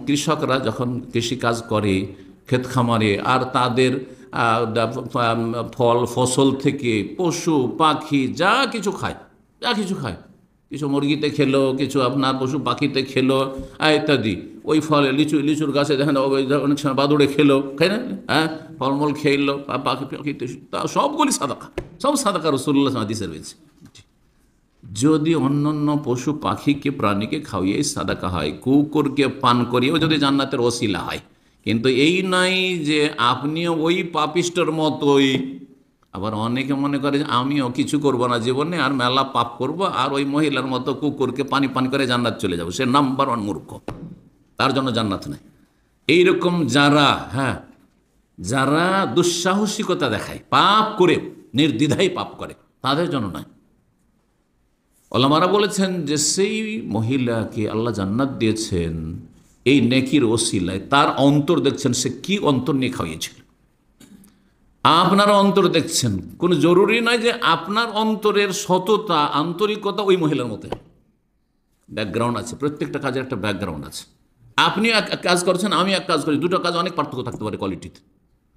কৃষকরা যখন কৃষিকাজ করে ক্ষেত খামারে, আর তাদের ফল ফসল থেকে পশু পাখি যা কিছু খায়, যা কিছু খায়, কিছু মুরগিতে খেলো, কিছু আপনার পশু পাখিতে খেলো ইত্যাদি, ওই ফলে লিচুর গাছে দেখেন অনেক সময় বাদুড়ে খেলো, খাই না, হ্যাঁ, ফলমূল খেলো, পাখি পাখিতে, তা সবগুলি সাদাকা, সব সাদাকা রাসূলুল্লাহ হাদিসে রয়েছে। যদি অন্যান্য পশু পাখিকে প্রাণীকে খাওয়িয়ে সাদাকা হয়, কুকুরকে পান করিয়েও যদি জান্নাতের ওসিলা হয়, কিন্তু এই নয় যে আপনিও ওই পাপিষ্টর মতোই। আবার অনেকে মনে করে যে আমিও কিছু করব না জীবনে, আর মেলা পাপ করব, আর ওই মহিলার মতো কুকুরকে পানি পান করে জান্নাত চলে যাব, সে নাম্বার 1 মূর্খ, তার জন্য জান্নাত নেই। এইরকম যারা, হ্যাঁ, যারা দুঃসাহসিকতা দেখায়, পাপ করে নির্দ্বিধায় পাপ করে, তাদের জন্য নয়। ওলামারা বলেছেন যে সেই মহিলাকে আল্লাহ জান্নাত দিয়েছেন এই নেকির ওসিলায়, তার অন্তর দেখছেন, সে কি অন্তর নিয়ে খাওয়িয়েছিল। আপনার অন্তর দেখছেন, কোনো জরুরি নয় যে আপনার অন্তরের সততা আন্তরিকতা ওই মহিলার মতো। ব্যাকগ্রাউন্ড আছে, প্রত্যেকটা কাজের একটা ব্যাকগ্রাউন্ড আছে। আপনি এক কাজ করছেন, আমি এক কাজ করি, দুটো কাজ অনেক পার্থক্য থাকতে পারে কোয়ালিটিতে।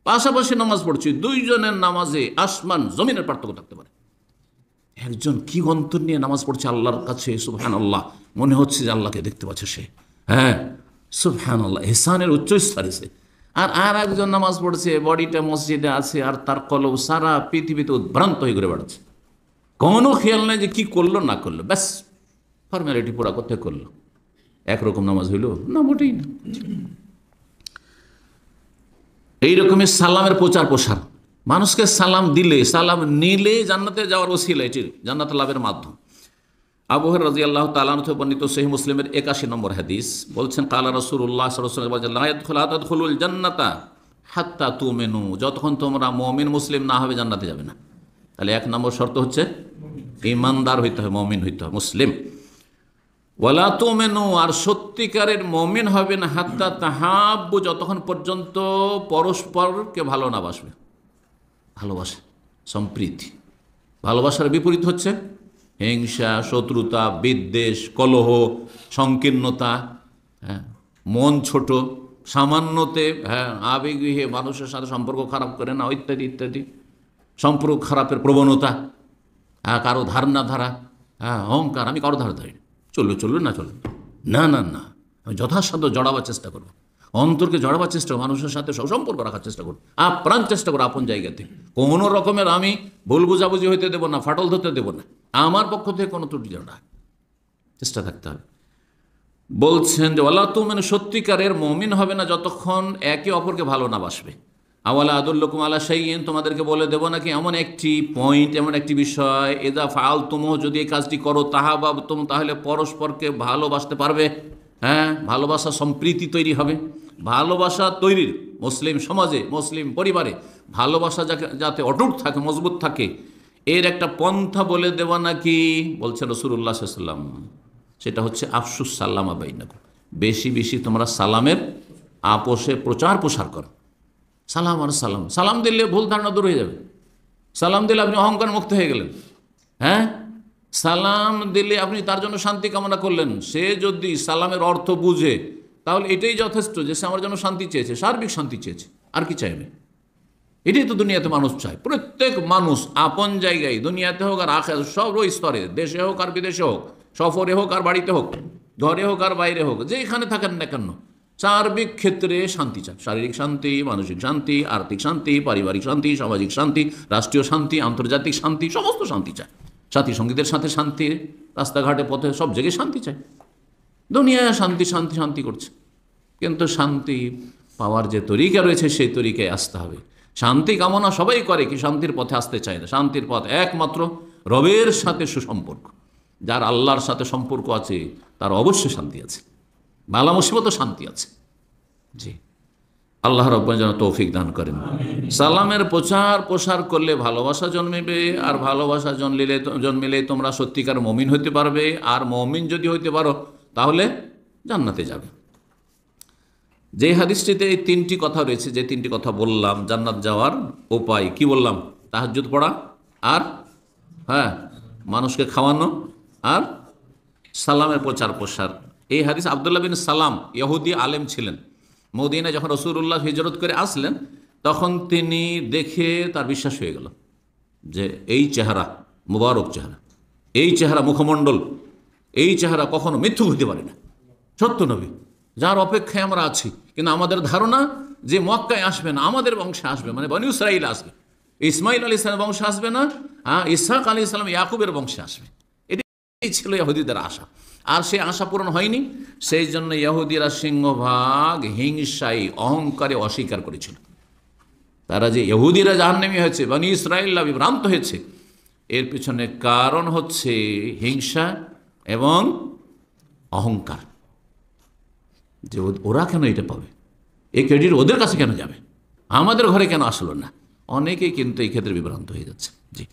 পাশাপাশি নামাজ পড়ছি, দুইজনের নামাজে আসমান জমিনের পার্থক্য থাকতে পারে। একজন কি অন্তর নিয়ে নামাজ পড়ছে আল্লাহর কাছে, সুবহানাল্লাহ, মনে হচ্ছে যে আল্লাহকে দেখতে পাচ্ছে সে, হ্যাঁ, সুবহানাল্লাহ, ইহসানের উচ্চ স্তরে সে। আর একজন নামাজ পড়ছে, বডিটা মসজিদে আছে, আর তার কলব সারা পৃথিবীতে উদ্ভ্রান্ত হয়ে ঘুরে বেড়াচ্ছে, কোনো খেয়াল নেই যে কি করলো না করলো, ব্যাস ফর্মালিটি পুরা করতে করলো। একরকম নামাজ হইল না? মোটেই না। এইরকমের সালামের প্রচার প্রসার, মানুষকে সালাম দিলে, সালাম নিলে জান্নাতে যাওয়ার ওসিলা, এটি জান্নাত লাভের মাধ্যম। আবু হুরায়রা রাদিয়াল্লাহু তাআলা আনহু বর্ণিত সহিহ মুসলিমের 81 নম্বর হাদিস, বলছেন কালা রাসূলুল্লাহ সাল্লাল্লাহু আলাইহি ওয়াসাল্লাম লা ইয়াদখুলুল জান্নাতা হাত্তা তুমিনু, যতক্ষণ তোমরা মুমিন মুসলিম না হবে জান্নাতে যাবে না। তাহলে 1 নম্বর শর্ত হচ্ছে ঈমানদার হইতে হবে, মুমিন হইতে হবে, মুসলিম। ওয়ালা তুমিনু, আর সত্যিকারের মুমিন হবে না হাত্তা তাহাব্বু, যতক্ষণ পর্যন্ত পরস্পরকে ভালো না বাসবে। ভালোবাসা, সম্প্রীতি। ভালোবাসার বিপরীত হচ্ছে হিংসা, শত্রুতা, বিদ্বেষ, কলহ, সংকীর্ণতা, হ্যাঁ, মন ছোট, সামান্যতে, হ্যাঁ, আবেগী হয়ে মানুষের সাথে সম্পর্ক খারাপ করে না, ইত্যাদি ইত্যাদি, সম্পর্ক খারাপের প্রবণতা, হ্যাঁ, কারো ধার না ধারা, হ্যাঁ, অহংকার, আমি কারো ধার ধারি, চললো না, না না না, আমি যথাসাধ্য জড়াবার চেষ্টা করবো, অন্তরকে জড়াবার চেষ্টা করবো, মানুষের সাথে সম্পর্ক রাখার চেষ্টা করবো, আপ্রাণ চেষ্টা করবো আপন জায়গাতে। কোনো রকমের আমি ভুল বুঝাবুঝি হইতে দেবো না, ফাটল ধরতে দেবো না, আমার পক্ষ থেকে কোনো ত্রুটি যেন না, চেষ্টা থাকতে হবে। বলছেন যে ওয়ালা তুমিনু, সত্যিকারের মুমিন হবে না যতক্ষণ একে অপরকে ভালো না বাসবে। আওয়ালা আদুল্লুকুম আলা শাইইন, তোমাদেরকে বলে দেবো নাকি এমন একটি পয়েন্ট, এমন একটি বিষয়, ইযা ফাআলতুমু, যদি এই কাজটি করো, তাহাবাবতুম, তাহলে পরস্পরকে ভালোবাসতে পারবে, হ্যাঁ, ভালোবাসা সম্প্রীতি তৈরি হবে। ভালোবাসা তৈরির, মুসলিম সমাজে, মুসলিম পরিবারে ভালোবাসা যাতে অটুট থাকে, মজবুত থাকে, এর একটা পন্থা বলে দেওয়া নাকি, বলছেন রাসূলুল্লাহ সাল্লাল্লাহু আলাইহি ওয়াসাল্লাম, সেটা হচ্ছে আফসুস সালামা বাইনাকুম, বেশি বেশি তোমরা সালামের আপোষে প্রচার প্রসার করো। সালাম আর সালাম, সালাম দিলে ভুল ধারণা দূর হয়ে যাবে। সালাম দিলে আপনি অহংকার মুক্ত হয়ে গেলেন, হ্যাঁ, সালাম দিলে আপনি তার জন্য শান্তি কামনা করলেন। সে যদি সালামের অর্থ বুঝে তাহলে এটাই যথেষ্ট যে সে আমার জন্য শান্তি চেয়েছে, সার্বিক শান্তি চেয়েছে, আর কি চাইবে? এটাই তো দুনিয়াতে মানুষ চায়। প্রত্যেক মানুষ আপন জায়গায়, দুনিয়াতে হোক আর আখিরাতে, সব স্তরে, দেশে হোক আর বিদেশে হোক, সফরে হোক আর বাড়িতে হোক, ঘরে হোক আর বাইরে হোক, যেখানে থাকেন না কেন, সার্বিক ক্ষেত্রে শান্তি চায়। শারীরিক শান্তি, মানসিক শান্তি, আর্থিক শান্তি, পারিবারিক শান্তি, সামাজিক শান্তি, রাষ্ট্রীয় শান্তি, আন্তর্জাতিক শান্তি, সমস্ত শান্তি চায়। সাথী সঙ্গীদের সাথে শান্তি, রাস্তাঘাটে পথে সব জায়গায় শান্তি চায়। দুনিয়ায় শান্তি শান্তি শান্তি করছে, কিন্তু শান্তি পাওয়ার যে তরিকা রয়েছে সেই তরিকায় আসতে হবে। শান্তি কামনা সবাই করে, কি শান্তির পথে আসতে চায় না। শান্তির পথ একমাত্র রবের সাথে সুসম্পর্ক। যার আল্লাহর সাথে সম্পর্ক আছে তার অবশ্যই শান্তি আছে, বালা মুসিবতও শান্তি আছে। জি, আল্লাহ রাব্বুল যেন তৌফিক দান করেন। সালামের প্রচার প্রসার করলে ভালোবাসা জন্মিবে, আর ভালোবাসা জন্মিলে তোমরা সত্যিকার মুমিন হইতে পারবে, আর মুমিন যদি হইতে পারো তাহলে জান্নাতে যাবে। যে হাদিসটিতে এই 3টি কথা রয়েছে, যে 3টি কথা বললাম, জান্নাত যাওয়ার উপায় কি বললাম? তাহাজ্জুদ পড়া, আর হ্যাঁ, মানুষকে খাওয়ানো, আর সালামের প্রচার প্রসার, এই হাদিস আবদুল্লাহ বিন সালাম ইহুদি আলেম ছিলেন। মদিনায় যখন রাসূলুল্লাহ হিজরত করে আসলেন তখন তিনি দেখে তার বিশ্বাস হয়ে গেল যে এই চেহারা মুবারক চেহারা, এই চেহারা মুখমণ্ডল, এই চেহারা কখনো মিথ্যুক হতে পারে না, সত্য নবী যার অপেক্ষায় আমরা আছি। কিন্তু আমাদের ধারণা যে মক্কায় আসবে না, আমাদের বংশে আসবে, মানে বনী ইসরাইল আসবে, ইসমাইল আলী ইসলামের বংশে আসবে না, ইসহাক আলী ইসলাম ইয়াকুবের বংশে আসবে। এটাই ছিল ইহুদিদের আশা। আর সেই আশা পূরণ হয়নি, সেই জন্য ইহুদিরা সিংহভাগ হিংসায় অহংকারে অস্বীকার করেছিল। তারা যে ইহুদিরা জাহান্নামী হয়েছে, বনী ইসরাইলরা বিভ্রান্ত হয়েছে, এর পিছনে কারণ হচ্ছে হিংসা এবং অহংকার, যে ওরা কেন এটা পাবে, এই ক্রেডিট ওদের কাছে কেন যাবে, আমাদের ঘরে কেন আসলো না। অনেকেই কিন্তু এই ক্ষেত্রে বিভ্রান্ত হয়ে যাচ্ছে। জি।